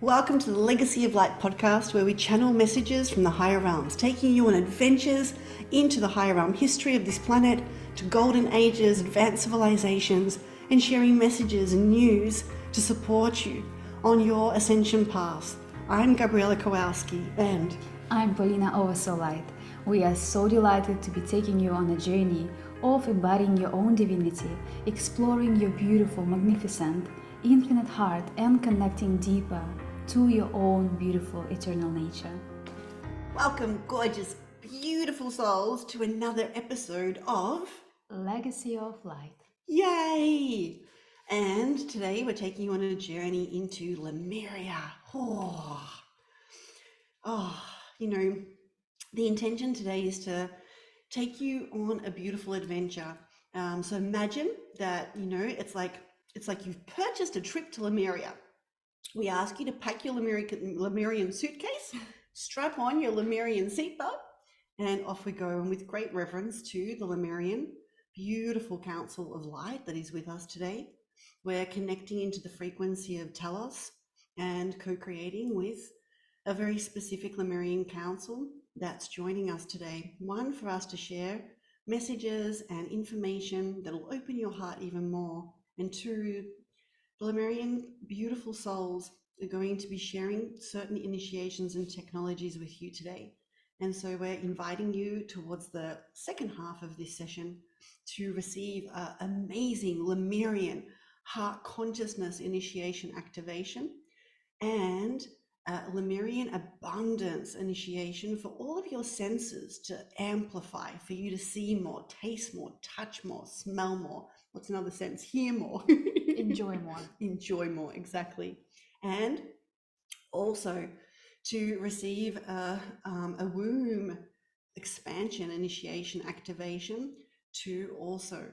Welcome to the Legacy of Light podcast, where we channel messages from the higher realms, taking you on adventures into the higher realm history of this planet, to golden ages, advanced civilizations, and sharing messages and news to support you on your ascension path. I'm Gabriela Kowalski, and I'm Polina Light. We are so delighted to be taking you on a journey of embodying your own divinity, exploring your beautiful, magnificent, infinite heart, and connecting deeper to your own beautiful eternal nature. Welcome, gorgeous, beautiful souls, to another episode of Legacy of Light. Yay! And today we're taking you on a journey into Lemuria. The intention today is to take you on a beautiful adventure. So imagine that, it's like you've purchased a trip to Lemuria. We ask you to pack your Lemurian suitcase, strap on your Lemurian seatbelt, and off we go. And with great reverence to the Lemurian beautiful Council of Light that is with us today, we're connecting into the frequency of Telos and co-creating with a very specific Lemurian Council that's joining us today. One, for us to share messages and information that'll open your heart even more. And two, the Lemurian beautiful souls are going to be sharing certain initiations and technologies with you today. And so we're inviting you towards the second half of this session to receive an amazing Lemurian heart consciousness initiation activation and Lemurian abundance initiation for all of your senses to amplify, for you to see more, taste more, touch more, smell more. What's another sense? Hear more. Enjoy more. Enjoy more, exactly. And also to receive a womb expansion initiation activation to also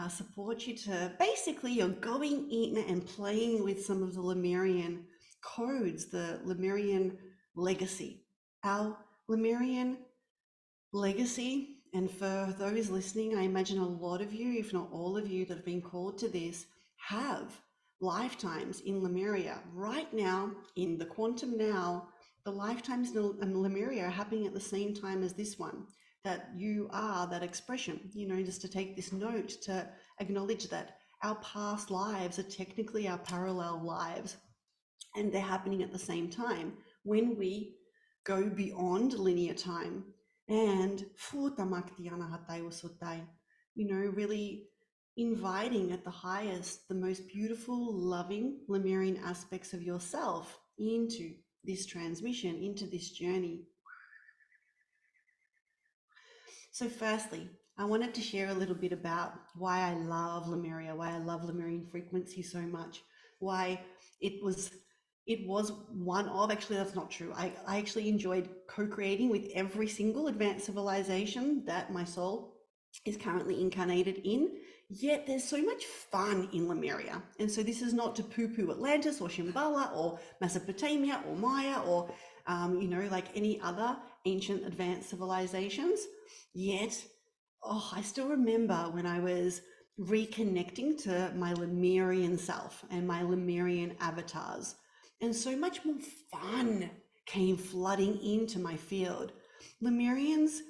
support you to, basically, you're going in and playing with some of the Lemurian codes, the Lemurian legacy, our Lemurian legacy. And for those listening, I imagine a lot of you, if not all of you that have been called to this, have lifetimes in Lemuria. Right now, in the quantum now, the lifetimes in Lemuria are happening at the same time as this one, that you are that expression, just to take this note to acknowledge that our past lives are technically our parallel lives, and they're happening at the same time when we go beyond linear time and really inviting at the highest, the most beautiful, loving Lemurian aspects of yourself into this transmission, into this journey. So firstly, I wanted to share a little bit about why I love Lemuria, why I love Lemurian frequency so much, why it was one of, actually that's not true, I actually enjoyed co-creating with every single advanced civilization that my soul is currently incarnated in, yet there's so much fun in Lemuria. And so this is not to poo-poo Atlantis or Shambhala or Mesopotamia or Maya or like any other ancient advanced civilizations, yet I still remember when I was reconnecting to my Lemurian self and my Lemurian avatars, and so much more fun came flooding into my field. Lemurians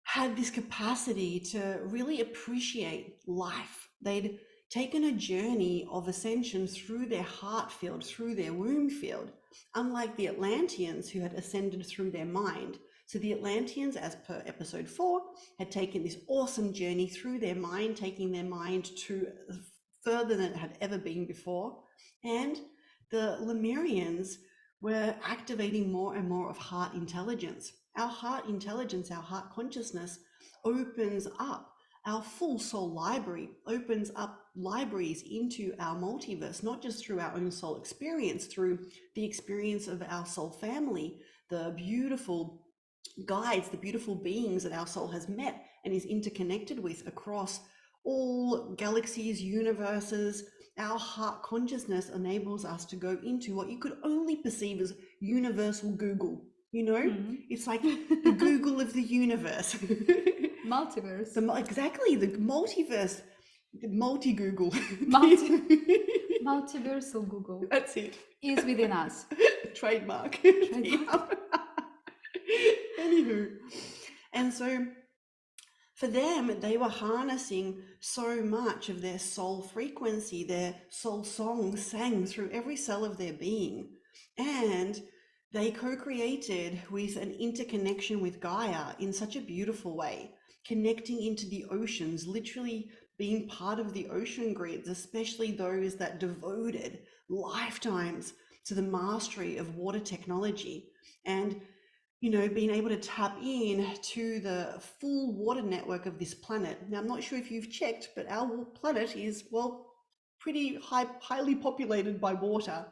had this capacity to really appreciate life. They'd taken a journey of ascension through their heart field, through their womb field, unlike the Atlanteans who had ascended through their mind. So the Atlanteans, as per episode 4, had taken this awesome journey through their mind, taking their mind to further than it had ever been before. And the Lemurians were activating more and more of heart intelligence. Our heart intelligence, our heart consciousness opens up our full soul library, opens up libraries into our multiverse, not just through our own soul experience, through the experience of our soul family, the beautiful guides, the beautiful beings that our soul has met and is interconnected with across all galaxies, universes. Our heart consciousness enables us to go into what you could only perceive as universal Google. It's like the Google of the universe. Multiverse. Exactly, the multiverse, the multi-Google. Multiversal Google That's it. is within us. Trademark. Trademark. Anywho, and so for them, they were harnessing so much of their soul frequency, their soul song sang through every cell of their being. And they co created with an interconnection with Gaia in such a beautiful way, connecting into the oceans, literally being part of the ocean grids, especially those that devoted lifetimes to the mastery of water technology. And being able to tap in to the full water network of this planet. Now, I'm not sure if you've checked, but our planet is, well, pretty highly populated by water.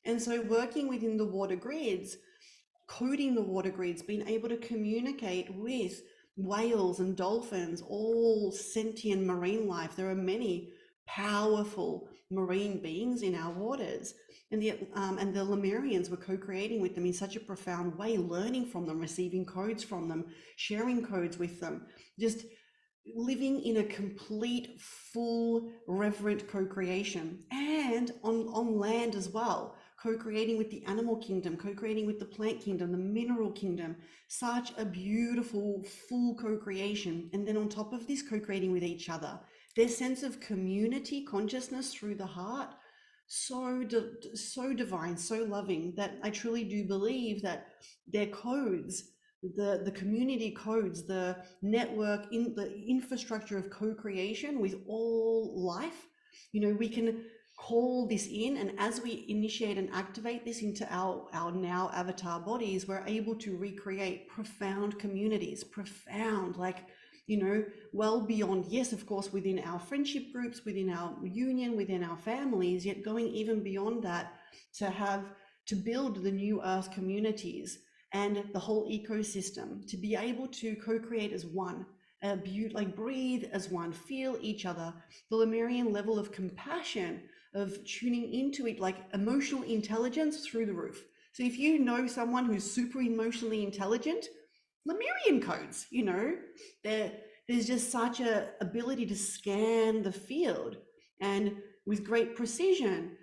And so working within the water grids, coding the water grids, being able to communicate with whales and dolphins, all sentient marine life. There are many powerful marine beings in our waters. And the Lemurians were co-creating with them in such a profound way, learning from them, receiving codes from them, sharing codes with them, just living in a complete, full, reverent co-creation, and on land as well, co-creating with the animal kingdom, co-creating with the plant kingdom, the mineral kingdom. Such a beautiful, full co-creation. And then on top of this, co-creating with each other. Their sense of community consciousness through the heart, so divine, so loving, that I truly do believe that their codes, the community codes, the network, in the infrastructure of co-creation with all life, we can call this in, and as we initiate and activate this into our now avatar bodies, we're able to recreate profound communities, profound, like, well beyond, yes, of course, within our friendship groups, within our union, within our families, yet going even beyond that to build the new earth communities and the whole ecosystem, to be able to co-create as one, like breathe as one, feel each other. The Lemurian level of compassion, of tuning into it, like emotional intelligence through the roof. So if you know someone who's super emotionally intelligent, Lemurian codes, there's just such a ability to scan the field and with great precision,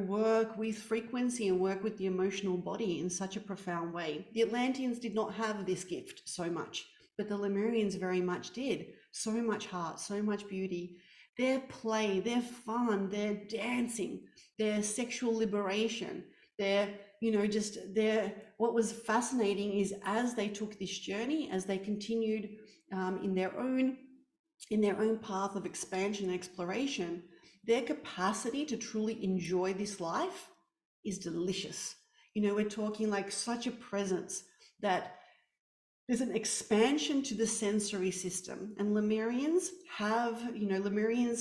work with frequency and work with the emotional body in such a profound way. The Atlanteans did not have this gift so much, but the Lemurians very much did. So much heart, so much beauty. Their play, their fun, their dancing, their sexual liberation, their, what was fascinating is as they took this journey, as they continued in their own path of expansion and exploration, their capacity to truly enjoy this life is delicious. We're talking like such a presence that there's an expansion to the sensory system, and Lemurians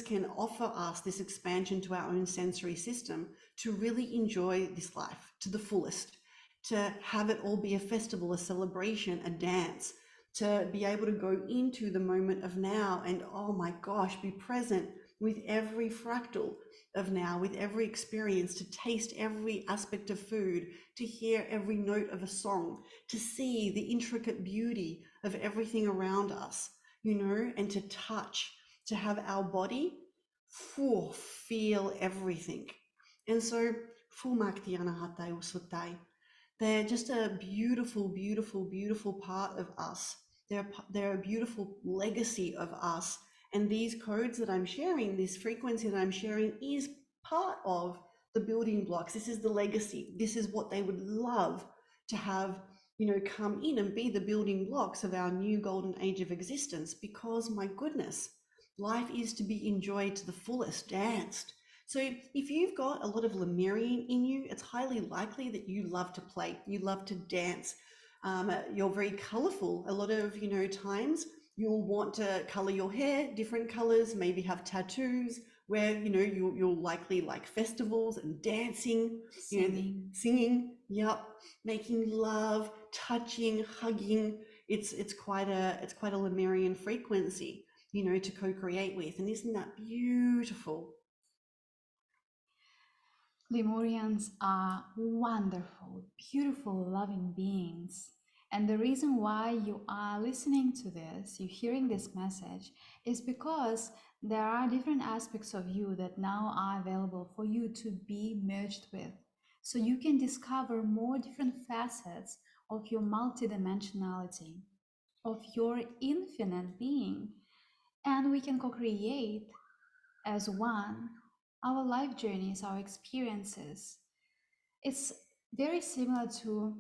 can offer us this expansion to our own sensory system to really enjoy this life to the fullest, to have it all be a festival, a celebration, a dance, to be able to go into the moment of now and, oh my gosh, be present with every fractal of now, with every experience, to taste every aspect of food, to hear every note of a song, to see the intricate beauty of everything around us, and to touch, to have our body feel everything. And so, they're just a beautiful, beautiful, beautiful part of us. They're a beautiful legacy of us. And these codes that I'm sharing, this frequency that I'm sharing, is part of the building blocks. This is the legacy. This is what they would love to have, come in and be the building blocks of our new golden age of existence. Because my goodness, life is to be enjoyed to the fullest, danced. So if you've got a lot of Lemurian in you, it's highly likely that you love to play, you love to dance. You're very colorful. A lot of, times you'll want to color your hair different colors, maybe have tattoos, where, you'll likely like festivals and dancing, singing, yep, making love, touching, hugging. It's quite a Lemurian frequency, to co-create with. And isn't that beautiful? Lemurians are wonderful, beautiful, loving beings. And the reason why you are listening to this, you're hearing this message, is because There are different aspects of you that now are available for you to be merged with. So you can discover more different facets of your multidimensionality, of your infinite being. And we can co create as one our life journeys, our experiences. It's very similar to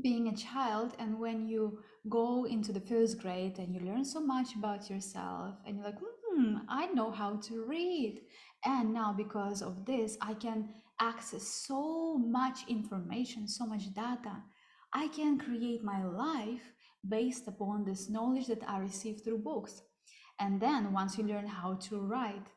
being a child, and when you go into the first grade and you learn so much about yourself and you're like, I know how to read, and now because of this I can access so much information, so much data. I can create my life based upon this knowledge that I received through books. And then once you learn how to write,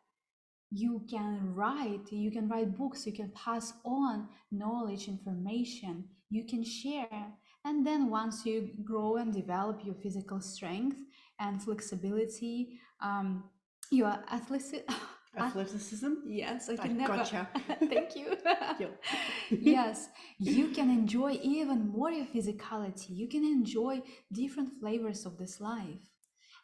you can write books, you can pass on knowledge, information, you can share. And then once you grow and develop your physical strength and flexibility, your athletic Athleticism? yes, I I can never gotcha. thank you. Yep. Yes, you can enjoy even more your physicality, you can enjoy different flavors of this life.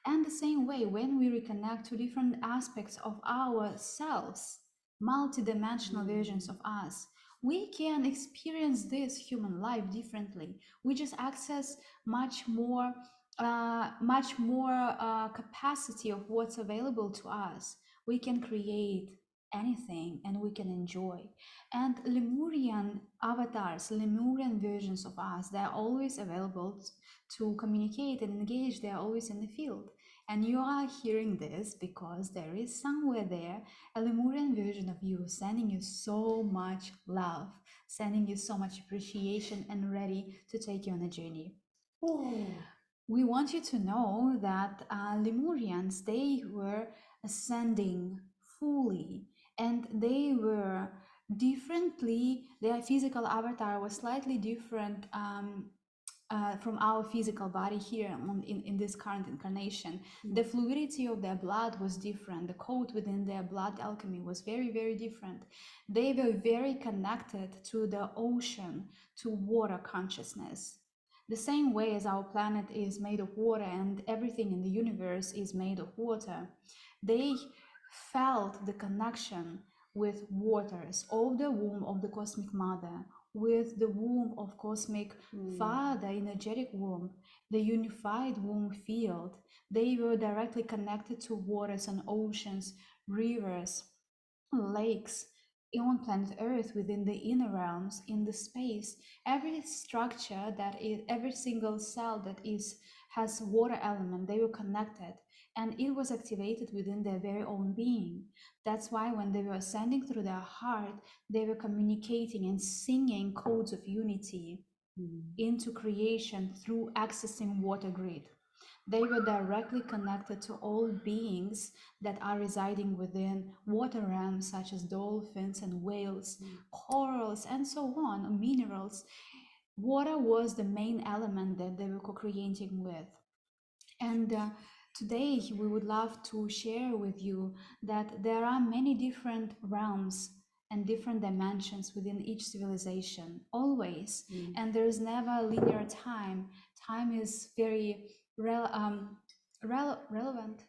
And the same way, when we reconnect to different aspects of ourselves, multidimensional versions of us, we can experience this human life differently. We just access much more capacity of what's available to us. We can create anything and we can enjoy. And Lemurian avatars, Lemurian versions of us, they're always available to communicate and engage. They're always in the field. And you are hearing this because there is somewhere there a Lemurian version of you sending you so much love, sending you so much appreciation and ready to take you on a journey. Oh. We want you to know that Lemurians, they were ascending fully, and they were differently, their physical avatar was slightly different from our physical body here in this current incarnation. The fluidity of their blood was different. The code within their blood alchemy was very, very different. They were very connected to the ocean, to water consciousness. The same way as our planet is made of water and everything in the universe is made of water, they felt the connection with waters of the womb of the cosmic mother, with the womb of cosmic father, energetic womb, the unified womb field. They were directly connected to waters and oceans, rivers, lakes on planet Earth, within the inner realms, in the space. Every structure that is, every single cell that is has water element, they were connected, and it was activated within their very own being. That's why when they were ascending through their heart, they were communicating and singing codes of unity into creation through accessing water grid. They were directly connected to all beings that are residing within water realms, such as dolphins and whales, corals, and so on, minerals. Water was the main element that they were co-creating with. And today we would love to share with you that there are many different realms and different dimensions within each civilization, always. And there is never a linear time. Time is very relevant,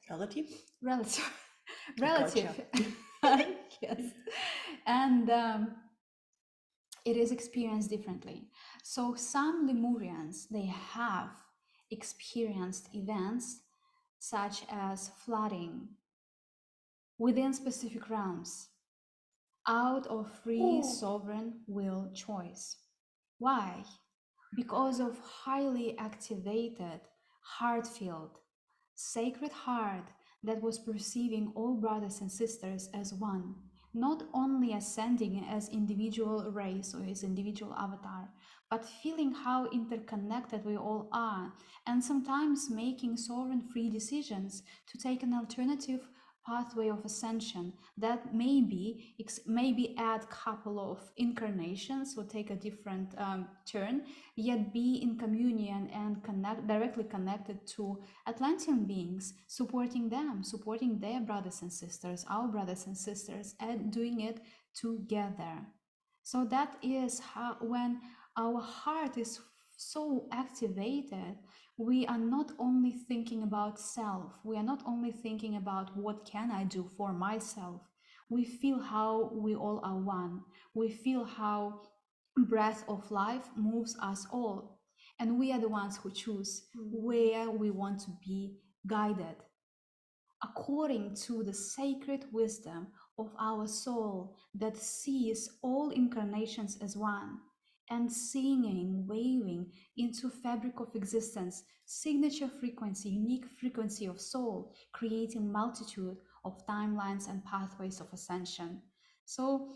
Relative? relative, Gotcha. relative. Yes. And it is experienced differently. So some Lemurians, they have experienced events such as flooding within specific realms out of free sovereign will choice. Why? Because of highly activated heart field, sacred heart that was perceiving all brothers and sisters as one, not only ascending as individual race or as individual avatar, but feeling how interconnected we all are, and sometimes making sovereign free decisions to take an alternative pathway of ascension that maybe add couple of incarnations or take a different turn, yet be in communion and directly connected to Atlantean beings, supporting them, supporting their brothers and sisters, our brothers and sisters, and doing it together. So that is how, when our heart is so activated, we are not only thinking about self, we are not only thinking about what can I do for myself. We feel how we all are one. We feel how breath of life moves us all. And we are the ones who choose where we want to be guided according to the sacred wisdom of our soul that sees all incarnations as one, and singing, waving into fabric of existence, signature frequency, unique frequency of soul, creating multitude of timelines and pathways of ascension. So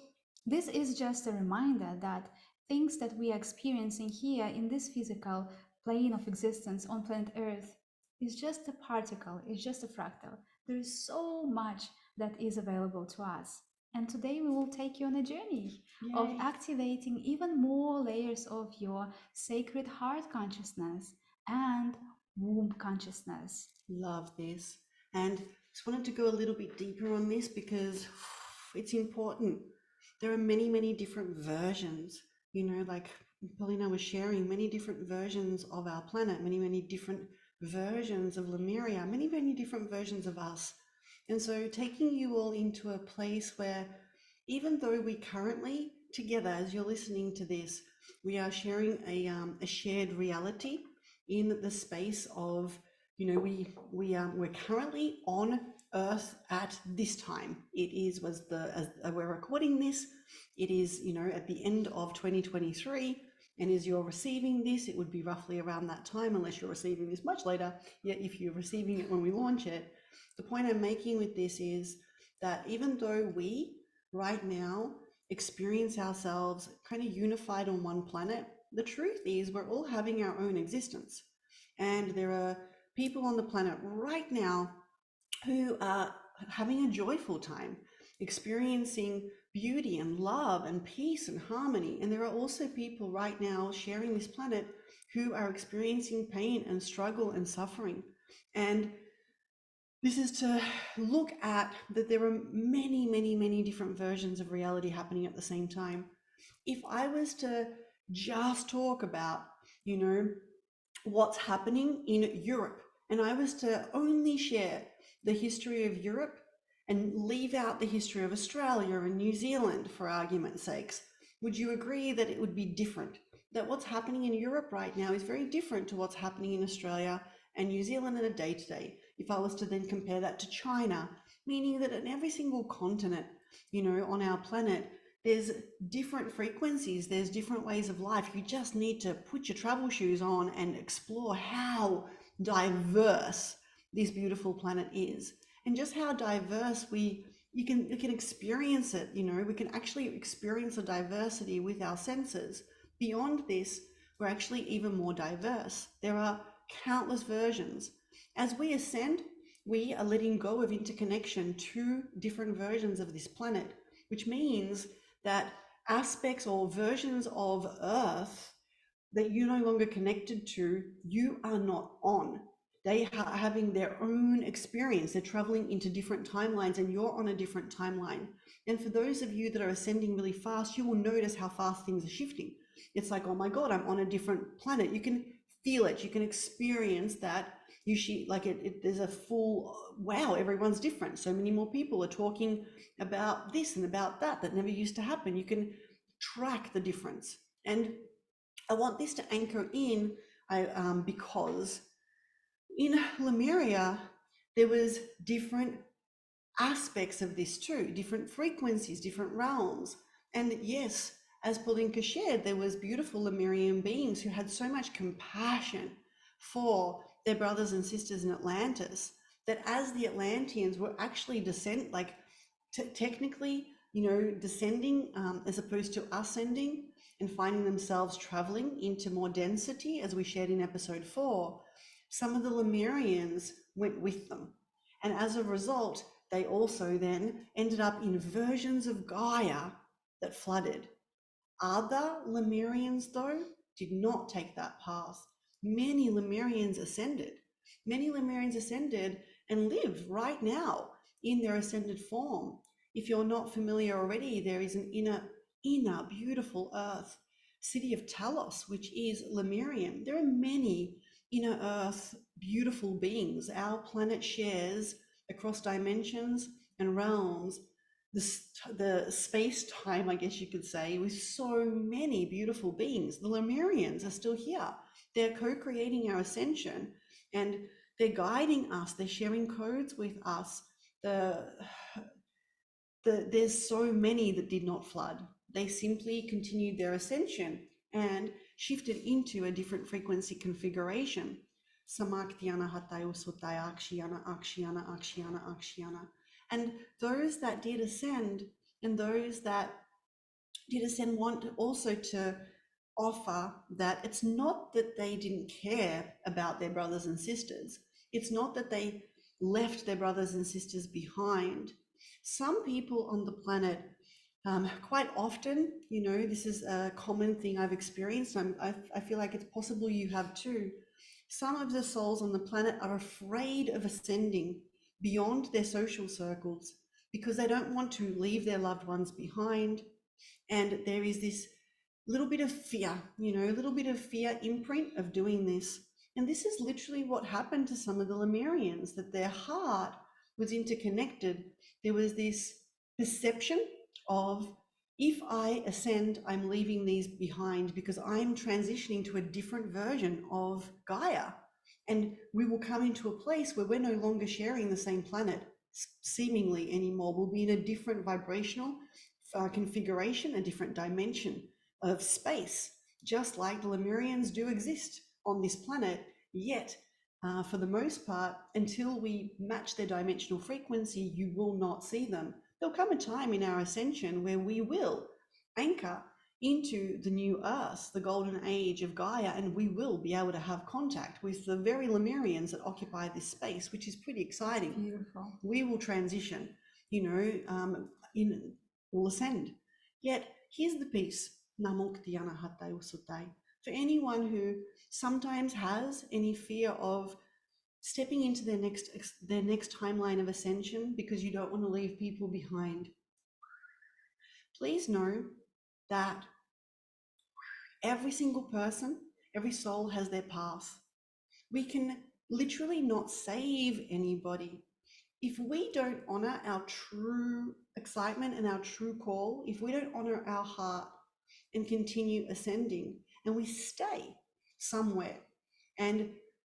this is just a reminder that things that we are experiencing here in this physical plane of existence on planet Earth is just a particle, it's just a fractal. There is so much that is available to us. And today we will take you on a journey of Yay. activating even more layers of your sacred heart consciousness and womb consciousness. Love this. And just wanted to go a little bit deeper on this because it's important. There are many, many different versions, like Polina was sharing, many different versions of our planet, many, many different versions of Lemuria, many, many different versions of us. And so taking you all into a place where even though we currently together, as you're listening to this, we are sharing a shared reality in the space of, we're currently on Earth at this time. It is was the as we're recording this, it is at the end of 2023, and as you're receiving this, it would be roughly around that time, unless you're receiving this much later. Yet if you're receiving it when we launch it, the point I'm making with this is that even though we right now experience ourselves kind of unified on one planet, the truth is we're all having our own existence. And there are people on the planet right now who are having a joyful time, experiencing beauty and love and peace and harmony. And there are also people right now sharing this planet who are experiencing pain and struggle and suffering. And this is to look at that there are many, many, many different versions of reality happening at the same time. If I was to just talk about, what's happening in Europe, and I was to only share the history of Europe and leave out the history of Australia and New Zealand for argument's sakes, would you agree that it would be different? That what's happening in Europe right now is very different to what's happening in Australia and New Zealand in a day-to-day. If I was to then compare that to China, meaning that in every single continent, on our planet, there's different frequencies, there's different ways of life. You just need to put your travel shoes on and explore how diverse this beautiful planet is, and just how diverse you can experience it. We can actually experience a diversity with our senses. Beyond this, we're actually even more diverse. There are countless versions. As we ascend, we are letting go of interconnection to different versions of this planet, which means that aspects or versions of Earth that you're no longer connected to, you are not on. They are having their own experience. They're traveling into different timelines, and you're on a different timeline. And for those of you that are ascending really fast, you will notice how fast things are shifting. It's like, oh my God, I'm on a different planet. You can feel it. You can experience that. There's a full, wow, everyone's different. So many more people are talking about this and about that never used to happen. You can track the difference. And I want this to anchor in because in Lemuria, there was different aspects of this too, different frequencies, different realms. And yes, as Paulinka shared, there was beautiful Lemurian beings who had so much compassion for their brothers and sisters in Atlantis that as the Atlanteans were actually technically, descending as opposed to ascending and finding themselves traveling into more density, as we shared in episode 4, some of the Lemurians went with them. And as a result, they also then ended up in versions of Gaia that flooded. Other Lemurians, though, did not take that path. Many Lemurians ascended. Many Lemurians ascended and live right now in their ascended form. If you're not familiar already, there is an inner beautiful earth city of Talos, which is Lemurian. There are many inner earth beautiful beings. Our planet shares across dimensions and realms the space time, I guess you could say, with so many beautiful beings. The Lemurians are still here. They're co-creating our ascension, and they're guiding us. They're sharing codes with us. There's so many that did not flood. They simply continued their ascension and shifted into a different frequency configuration. Samaktiana Hatayu Sutaya Akshiana Akshiana Akshiana Akshiana. And those that did ascend and those that did ascend want also to offer that it's not that they didn't care about their brothers and sisters. It's not that they left their brothers and sisters behind. Some people on the planet, quite often, this is a common thing I've experienced. I feel like it's possible you have too. Some of the souls on the planet are afraid of ascending beyond their social circles because they don't want to leave their loved ones behind. And there is this little bit of fear, a little bit of fear imprint of doing this. And this is literally what happened to some of the Lemurians, that their heart was interconnected. There was this perception of, if I ascend, I'm leaving these behind because I'm transitioning to a different version of Gaia. And we will come into a place where we're no longer sharing the same planet, seemingly anymore. We'll be in a different vibrational configuration, a different dimension of space, just like the Lemurians do exist on this planet. Yet, for the most part, until we match their dimensional frequency, you will not see them. There'll come a time in our ascension where we will anchor into the new earth, the golden age of Gaia, and we will be able to have contact with the very Lemurians that occupy this space, which is pretty exciting. Beautiful. We will transition, will ascend. Yet, here's the piece. For anyone who sometimes has any fear of stepping into their next timeline of ascension because you don't want to leave people behind, please know that every single person, every soul has their path. We can literally not save anybody. If we don't honor our true excitement and our true call, if we don't honor our heart and continue ascending, and we stay somewhere and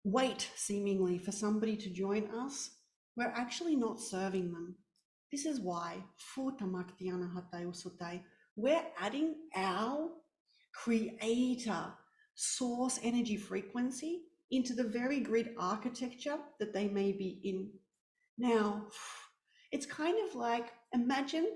wait seemingly for somebody to join us, we're actually not serving them. This is why we're adding our creator source energy frequency into the very grid architecture that they may be in. Now, it's kind of like, imagine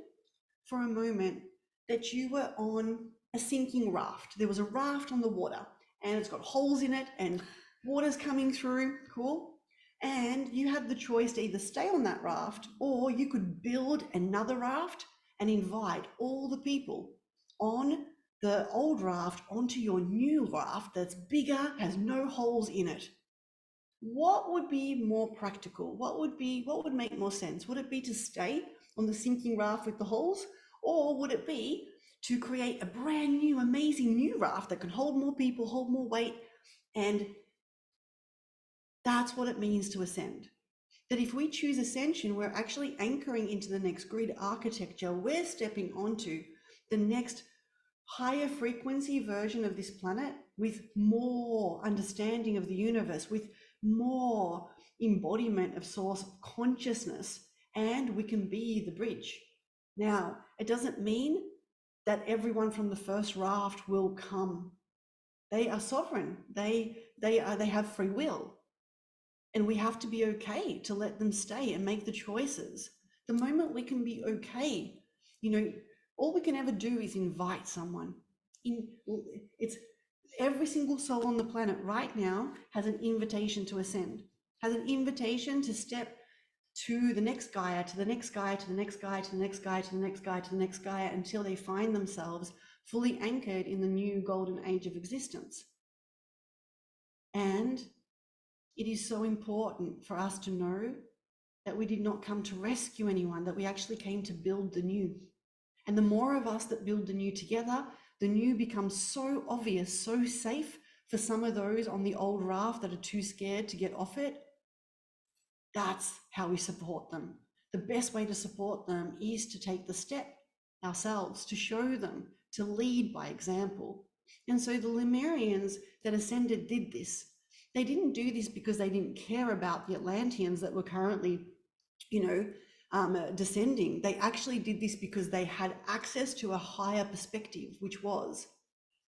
for a moment that you were on a sinking raft. There was a raft on the water and it's got holes in it and water's coming through, cool? And you had the choice to either stay on that raft or you could build another raft and invite all the people on the old raft onto your new raft that's bigger, has no holes in it. What would be more practical? What would make more sense? Would it be to stay on the sinking raft with the holes, or would it be to create a brand new, amazing new raft that can hold more people, hold more weight? And that's what it means to ascend. That if we choose ascension, we're actually anchoring into the next grid architecture. We're stepping onto the next higher frequency version of this planet with more understanding of the universe, with more embodiment of source consciousness, and we can be the bridge. Now, it doesn't mean that everyone from the first raft will come. They are sovereign. They have free will. And we have to be okay to let them stay and make the choices. The moment we can be okay, all we can ever do is invite someone. It's every single soul on the planet right now has an invitation to ascend, has an invitation to step to the next Gaia, to the next Gaia, to the next Gaia, to the next Gaia, to the next Gaia, to the next Gaia, until they find themselves fully anchored in the new golden age of existence. And it is so important for us to know that we did not come to rescue anyone, that we actually came to build the new. And the more of us that build the new together, the new becomes so obvious, so safe for some of those on the old raft that are too scared to get off it. That's how we support them. The best way to support them is to take the step ourselves, to show them, to lead by example. And so the Lemurians that ascended did this. They didn't do this because they didn't care about the Atlanteans that were currently, descending. They actually did this because they had access to a higher perspective, which was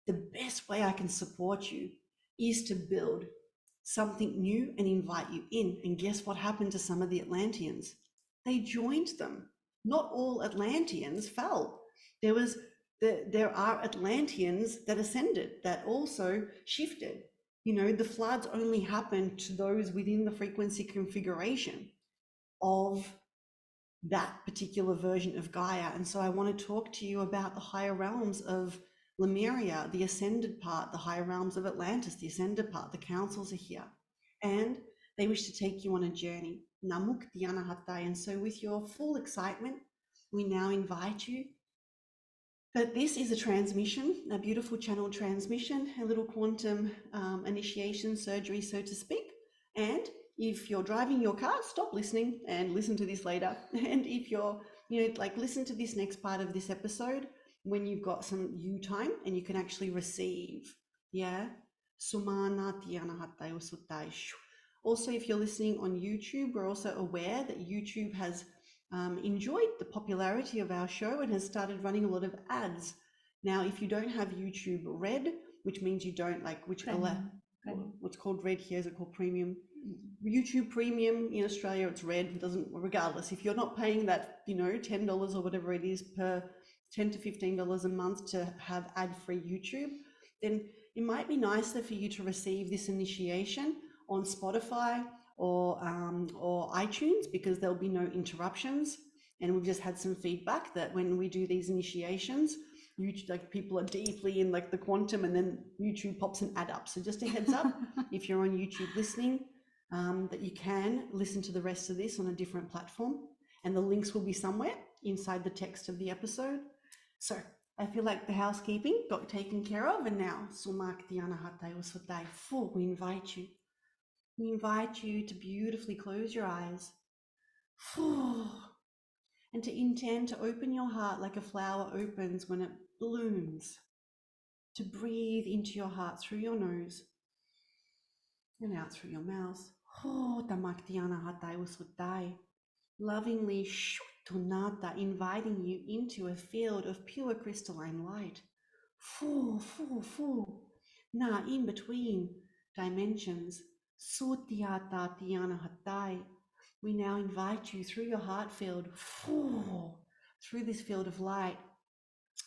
the best way I can support you is to build something new and invite you in. And guess what happened to some of the Atlanteans? They joined them. Not all Atlanteans fell. There are Atlanteans that ascended, that also shifted. The floods only happened to those within the frequency configuration of that particular version of Gaia. And so I want to talk to you about the higher realms of Lemuria, the ascended part, the higher realms of Atlantis, the ascended part. The councils are here. And they wish to take you on a journey. Namuk Diana Hattai. And so with your full excitement, we now invite you that this is a transmission, a beautiful channel transmission, a little quantum initiation surgery, so to speak. And if you're driving your car, stop listening and listen to this later. And if you're, listen to this next part of this episode when you've got some you time and you can actually receive. Yeah. Sumana Tiana Hattai Usuttai. Also, if you're listening on YouTube, we're also aware that YouTube has enjoyed the popularity of our show and has started running a lot of ads. Now, if you don't have YouTube Red, which means you don't what's called Red here, is it called Premium? YouTube Premium in Australia, it's Red. It doesn't, regardless, if you're not paying that, $10 or whatever it is per $10 to $15 a month to have ad-free YouTube, then it might be nicer for you to receive this initiation on Spotify or iTunes, because there'll be no interruptions. And we've just had some feedback that when we do these initiations, people are deeply in the quantum, and then YouTube pops an ad up. So just a heads up, if you're on YouTube listening, that you can listen to the rest of this on a different platform, and the links will be somewhere inside the text of the episode. So I feel like the housekeeping got taken care of, and now Sumak Diana Hattai Usutai Fu, we invite you. We invite you to beautifully close your eyes and to intend to open your heart like a flower opens when it blooms, to breathe into your heart through your nose and out through your mouth. Lovingly tunata, inviting you into a field of pure crystalline light. Na, in between dimensions. Sutiata Tiana Hattai. We now invite you through your heart field, through this field of light,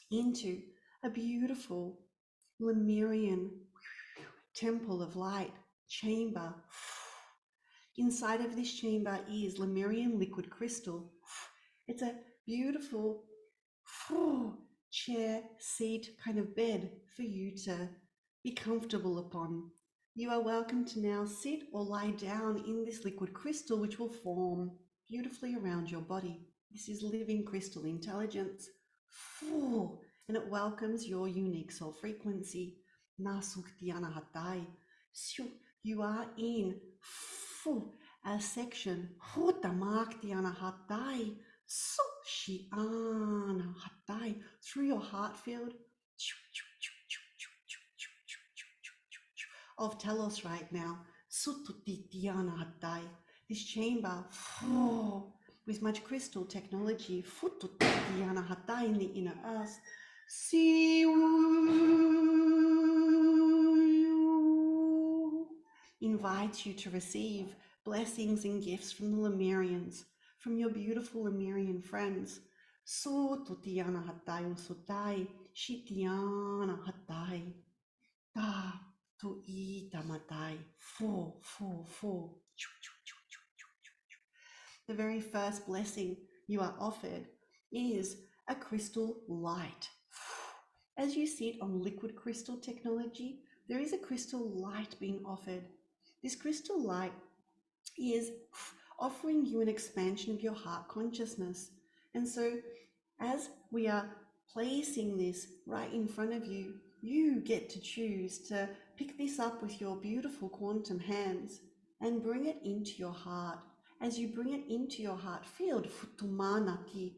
into a beautiful Lemurian temple of light chamber. Inside of this chamber is Lemurian liquid crystal. It's a beautiful chair, seat, kind of bed for you to be comfortable upon. You are welcome to now sit or lie down in this liquid crystal, which will form beautifully around your body. This is living crystal intelligence, and it welcomes your unique soul frequency. You are in a section through your heart field of Telos right now. This chamber with much crystal technology in the inner earth. Invites you to receive blessings and gifts from the Lemurians, from your beautiful Lemurian friends. Sotutiana Hattai Usutai, Shitiana Hattai, Ta to Itamatai, Fo. The very first blessing you are offered is a crystal light. As you sit on liquid crystal technology, there is a crystal light being offered. This crystal light is offering you an expansion of your heart consciousness. And so as we are placing this right in front of you, you get to choose to pick this up with your beautiful quantum hands and bring it into your heart. As you bring it into your heart field, Futumanati,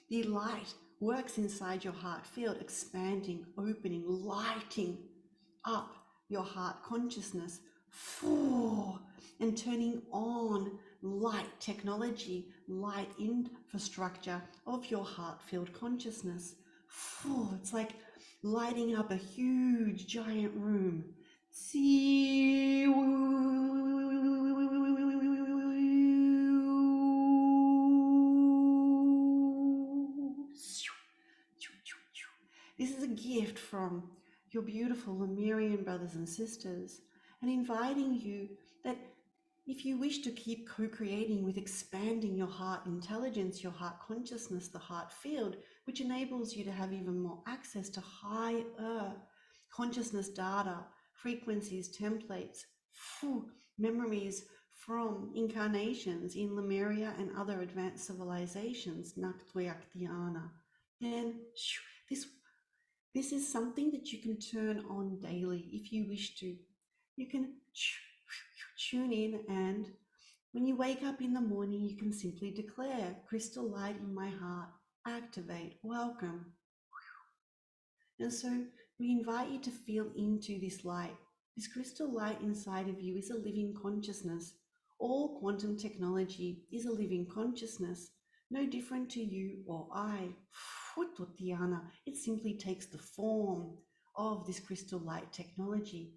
the light works inside your heart field, expanding, opening, lighting up your heart consciousness, and turning on light technology, light infrastructure of your heart field consciousness. It's like lighting up a huge giant room. See, this is a gift from your beautiful Lemurian brothers and sisters, and inviting you that if you wish to keep co-creating with expanding your heart intelligence, your heart consciousness, the heart field, which enables you to have even more access to higher consciousness data, frequencies, templates, memories from incarnations in Lemuria and other advanced civilizations, Naktweaktiana, then this is something that you can turn on daily if you wish to. You can tune in, and when you wake up in the morning, you can simply declare, crystal light in my heart, activate, welcome. And so we invite you to feel into this light. This crystal light inside of you is a living consciousness. All quantum technology is a living consciousness, no different to you or I. It simply takes the form of this crystal light technology.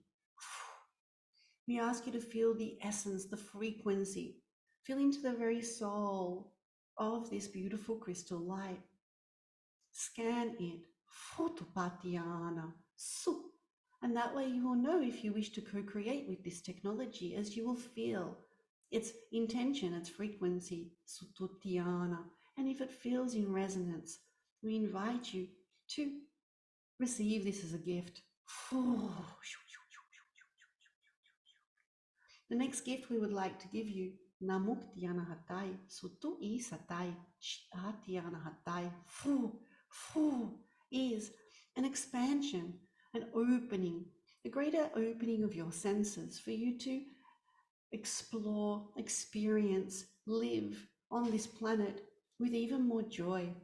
We ask you to feel the essence, the frequency, feel into the very soul of this beautiful crystal light. Scan it, and that way you will know if you wish to co-create with this technology, as you will feel its intention, its frequency, and if it feels in resonance, we invite you to receive this as a gift. The next gift we would like to give you, Namuktiana Hatai, Sutu Isatai, Shatiana Hatai, is an expansion, an opening, a greater opening of your senses for you to explore, experience, live on this planet with even more joy.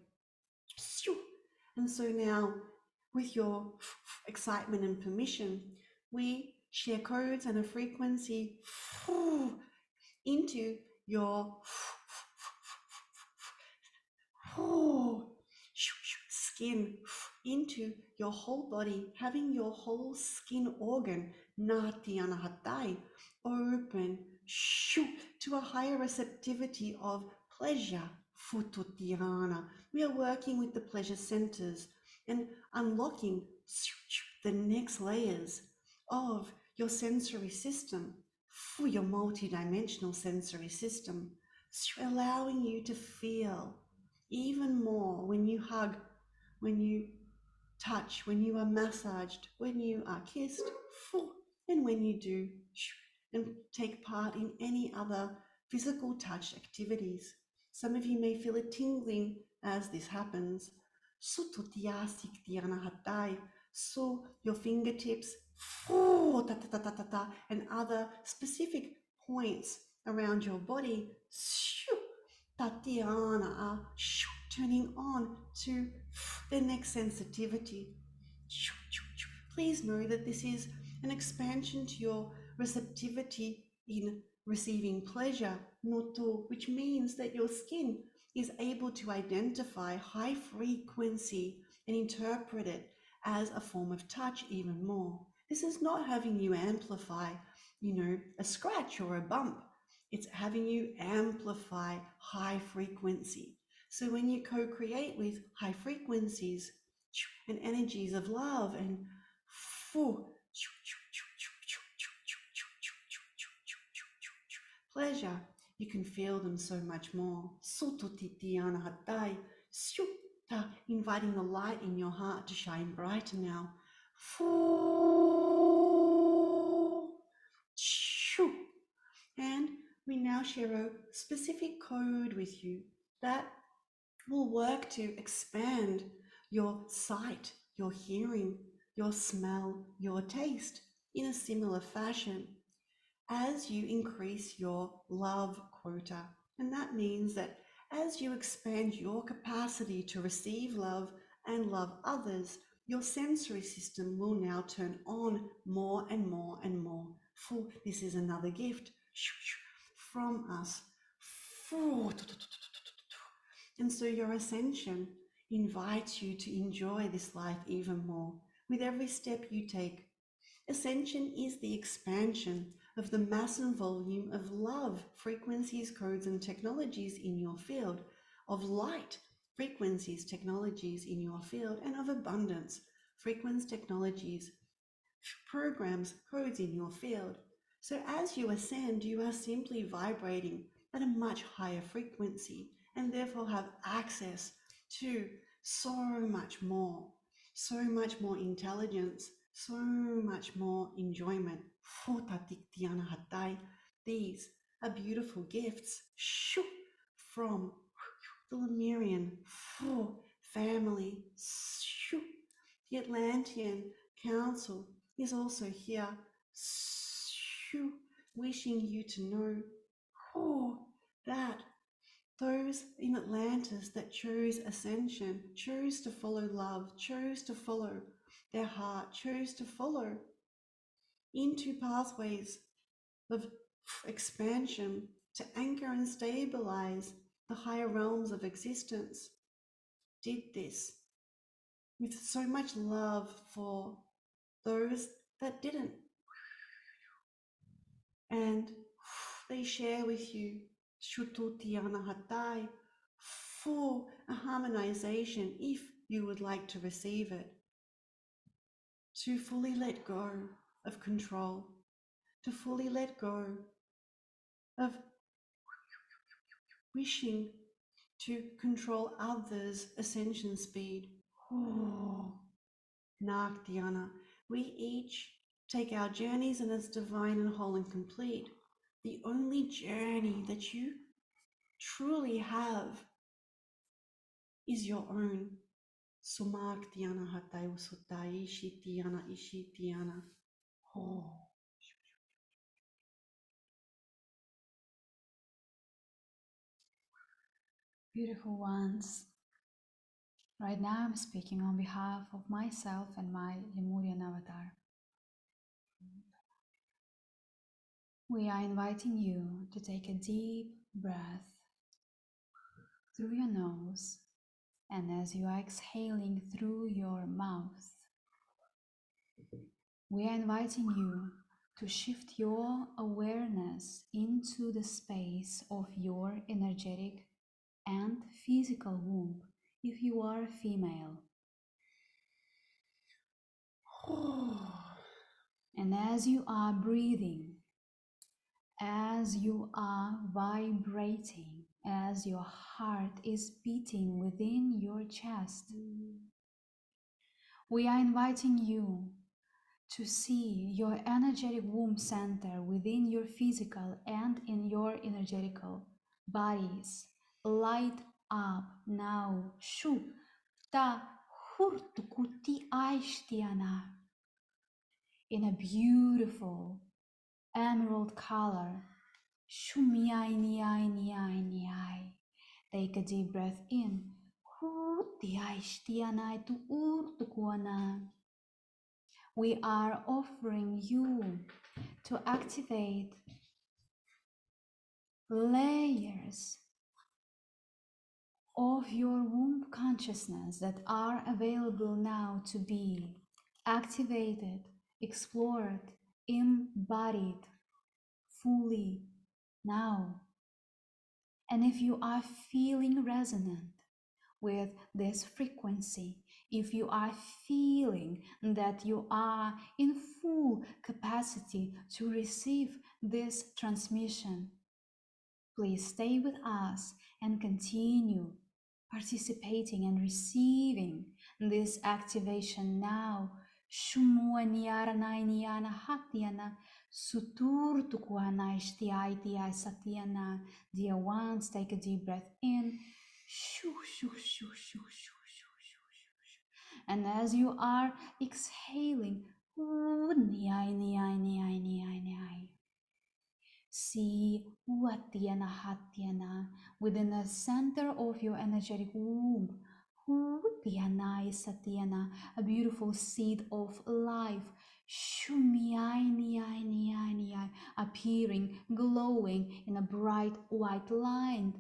And so now, with your excitement and permission, we share codes and a frequency into your skin, into your whole body, having your whole skin organ open to a higher receptivity of pleasure. We are working with the pleasure centers and unlocking the next layers of your sensory system, for your multidimensional sensory system, allowing you to feel even more when you hug, when you touch, when you are massaged, when you are kissed, and when you do and take part in any other physical touch activities. Some of you may feel a tingling as this happens. So your fingertips and other specific points around your body turning on to the next sensitivity. Please know that this is an expansion to your receptivity in receiving pleasure, noto, which means that your skin is able to identify high frequency and interpret it as a form of touch even more. This is not having you amplify, a scratch or a bump. It's having you amplify high frequency. So when you co-create with high frequencies and energies of love and pleasure, you can feel them so much more. Inviting the light in your heart to shine brighter now. And we now share a specific code with you that will work to expand your sight, your hearing, your smell, your taste in a similar fashion as you increase your love quota. And that means that as you expand your capacity to receive love and love others, your sensory system will now turn on more and more and more. For this is another gift from us. And so your ascension invites you to enjoy this life even more with every step you take. Ascension is the expansion of the mass and volume of love, frequencies, codes, and technologies in your field, of light, frequencies, technologies in your field, and of abundance, frequencies, technologies, programs, codes in your field. So as you ascend, you are simply vibrating at a much higher frequency and therefore have access to so much more intelligence, so much more enjoyment. These are beautiful gifts from the Lemurian family. The Atlantean Council is also here, wishing you to know that those in Atlantis that chose ascension, chose to follow love, chose to follow their heart, chose to follow into pathways of expansion to anchor and stabilize the higher realms of existence, did this with so much love for those that didn't. And they share with you Shututiana Hatai for a harmonization if you would like to receive it. To fully let go of control, to fully let go of wishing to control others' ascension speed. Naktiana, we each take our journeys and as divine and whole and complete. The only journey that you truly have is your own. Sumaktiana hatai usutai ishitiana ishitiana. Beautiful ones. Right now I'm speaking on behalf of myself and my Lemurian avatar. We are inviting you to take a deep breath through your nose, and as you are exhaling through your mouth, we are inviting you to shift your awareness into the space of your energetic and physical womb if you are a female. And as you are breathing, as you are vibrating, as your heart is beating within your chest, we are inviting you to see your energetic womb center within your physical and in your energetical bodies light up now. Shu ta hurtukuti aishtiana in a beautiful emerald color. Shumiai. Take a deep breath in. We are offering you to activate layers of your womb consciousness that are available now to be activated, explored, embodied fully now. And if you are feeling resonant with this frequency, if you are feeling that you are in full capacity to receive this transmission, please stay with us and continue participating and receiving this activation now. Shumuaniaranainiana hatiana suturtukuana ishtiaitia satiana. Dear ones, take a deep breath in. Shoo, shoo, shoo, shoo, shoo, shoo, shoo, shoo, shoo. And as you are exhaling, see Watiana Hatiana within the center of your energetic womb. Hutiana is Satiana, a beautiful seed of life. Shumiai, appearing, glowing in a bright white line.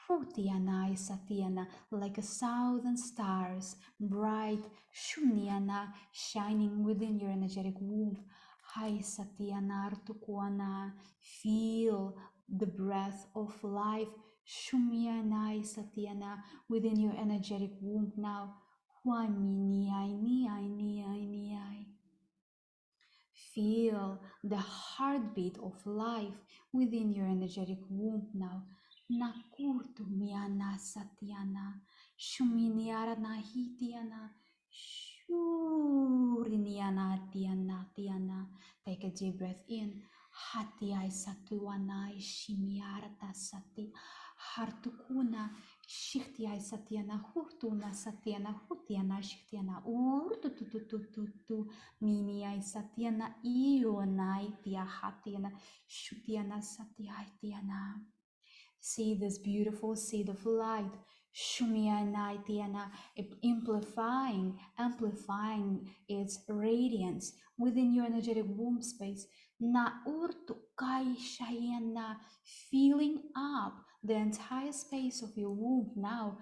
Hutiana is Satiana, like a thousand stars, bright, Shuniana, shining within your energetic womb. Hai Satiana Artukuana, feel the breath of life. Shumianai Satyana within your energetic womb now. Huaminiai. Feel the heartbeat of life within your energetic womb now. Nakurtu miana satyana. Shuminiara nahitiana. Shuriniana tiana. Take a deep breath in. Hatiai satuanai shimiarta sati. Hartukuna shiktiai satyana. Hurtuna satyana. Hutiana shiktiana. Urtututututu. Miniai satyana ionai tia hatiana shutiana satyai tiana. See this beautiful seed of light, Shumianai tiana, amplifying its radiance within your energetic womb space. Na urtu kai shayana, filling up the entire space of your womb now.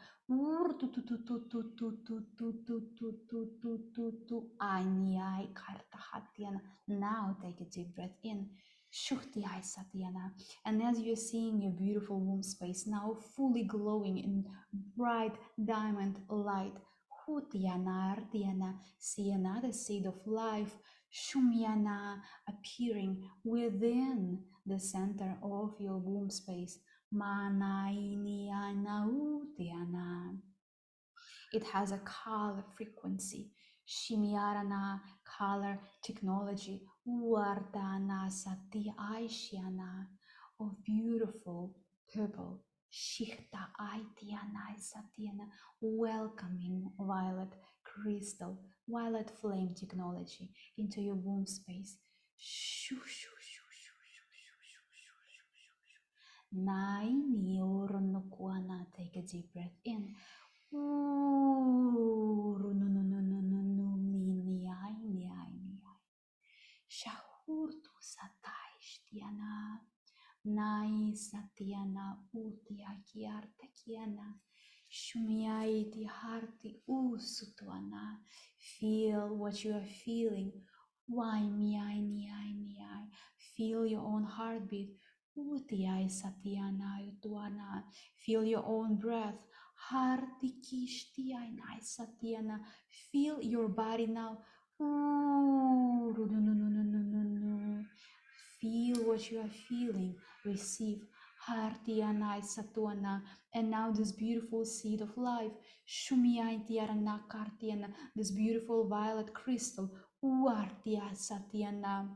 Now take a deep breath in. Shukti Satyana. And as you're seeing your beautiful womb space now fully glowing in bright diamond light, Hutiana Artiana, see another seed of life, Shumyana, appearing within the center of your womb space. Manainiana Utiana. It has a color frequency. Shimiarana color technology. Wardana sati aishiana of beautiful purple. Shikta aitiana satiana welcoming violet crystal, violet flame technology into your womb space. Shoo, shoo, shoo, shoo, shoo, shoo, shoo, shoo, shoo, shoo. Nai ni oronokuana. Take a deep breath in. Shahurtu sataishtiana. Nai satiana utia kiarta kiana. Shumiaiti harti usutuana. Feel what you are feeling. Why miai. Feel your own heartbeat. Utiai satiana utuana. Feel your own breath. Harti kishtiai nai satiana. Feel your body now. Feel what you are feeling. Receive. Hartianai Satuana. And now this beautiful seed of life. Shumiai Tiarana Kartiana. This beautiful violet crystal. Uartia Satiana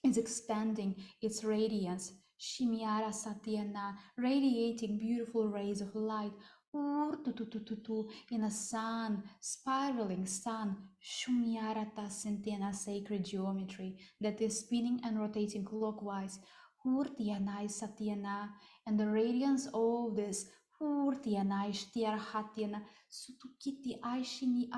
is expanding its radiance. Shimiara Satiana, radiating beautiful rays of light. In a sun, spiraling sun, Shumiarata Sentiana sacred geometry that is spinning and rotating clockwise. Hurtianai Satiana, and the radiance of this Hurtianai Shtiar Hatiana, Sutukiti Aishini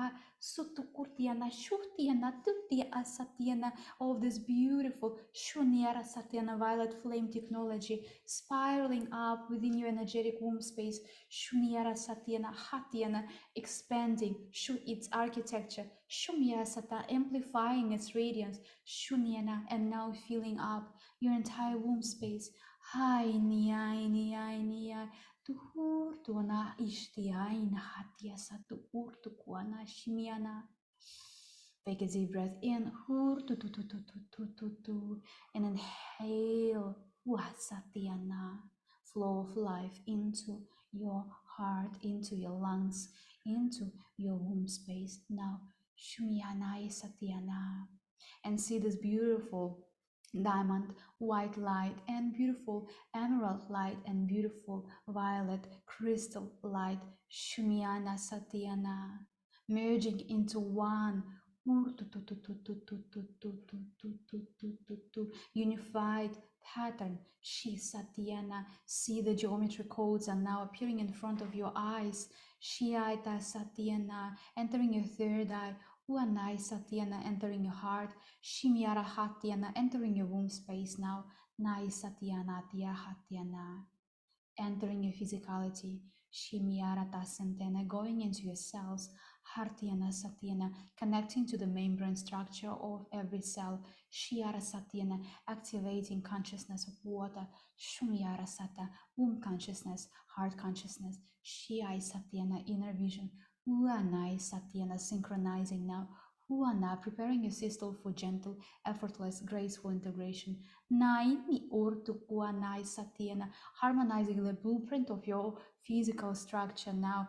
Sutukurtiana Shurtiana Tutia Satiana of this beautiful Shuniara Satiana violet flame technology spiraling up within your energetic womb space. Shuniara Satiana Hatiana expanding its architecture. Shumya Sata amplifying its radiance. Shuniana and now filling up your entire womb space. Hai niai tuhur tuana ishtiain hatia satu urtu kuana shimiana. Take a deep breath in, and inhale, wasatiana, flow of life into your heart, into your lungs, into your womb space. Now, shumyana satyana, and see this beautiful diamond white light and beautiful emerald light and beautiful violet crystal light, shumyana satyana, merging into one unified pattern. Shi Satyana. See the geometry codes are now appearing in front of your eyes. Shiaita Satyana, entering your third eye. Uanai Satyana, entering your heart. Shimyara Hatyana, entering your womb space now. Nai Satyana Tia Hatyana, entering your physicality. Shimyarata Santana, going into your cells. Hartiana Satyana, connecting to the membrane structure of every cell. Shiara Satyana, activating consciousness of water. Shumyara Sata, womb consciousness, heart consciousness. Shiai Satyana, inner vision. Uanai Satyana, synchronizing now. Uana, preparing your system for gentle, effortless, graceful integration. Naini Ortu Uanai Satyana, harmonizing the blueprint of your physical structure now.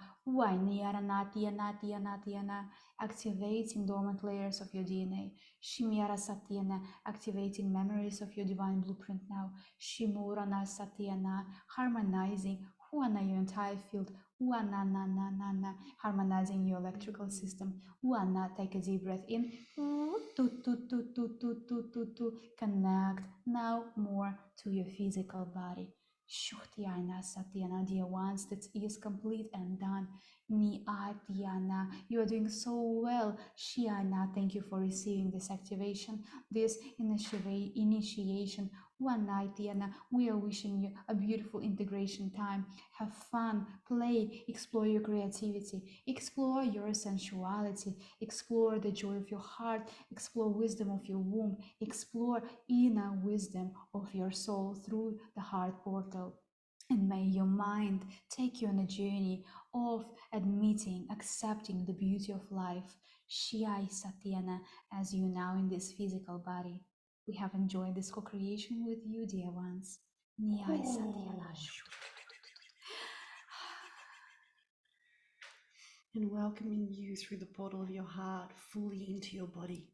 Activating dormant layers of your DNA. Shimyara Satyana, activating memories of your divine blueprint now. Shimurana Satyana, harmonizing Huana, your entire field. Uana na na na na, harmonizing your electrical system. Uana, take a deep breath in. Connect now more to your physical body. Shuktiana Satyana, dear ones, that is complete and done. Ni Atiana, you are doing so well. Shiana, thank you for receiving this activation, this initiation. One night, Diana, we are wishing you a beautiful integration time. Have fun, play, explore your creativity, explore your sensuality, explore the joy of your heart, explore wisdom of your womb, explore inner wisdom of your soul through the heart portal. And may your mind take you on a journey of admitting, accepting the beauty of life. Shiai Satyana, as you now in this physical body. We have enjoyed this co-creation with you, dear ones. Niai Satyana. And welcoming you through the portal of your heart fully into your body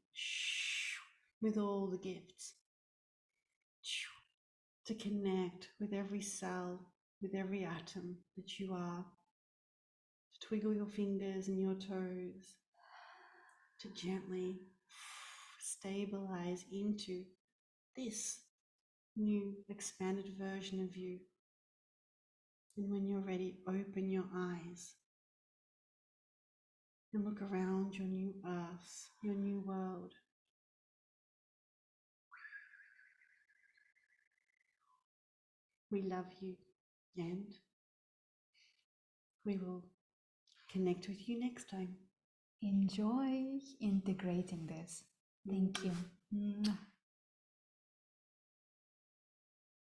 with all the gifts to connect with every cell, with every atom that you are, to twiddle your fingers and your toes, to gently stabilize into this new expanded version of you. And when you're ready, open your eyes and look around your new earth, your new world. We love you, and we will connect with you next time. Enjoy integrating this. Thank you.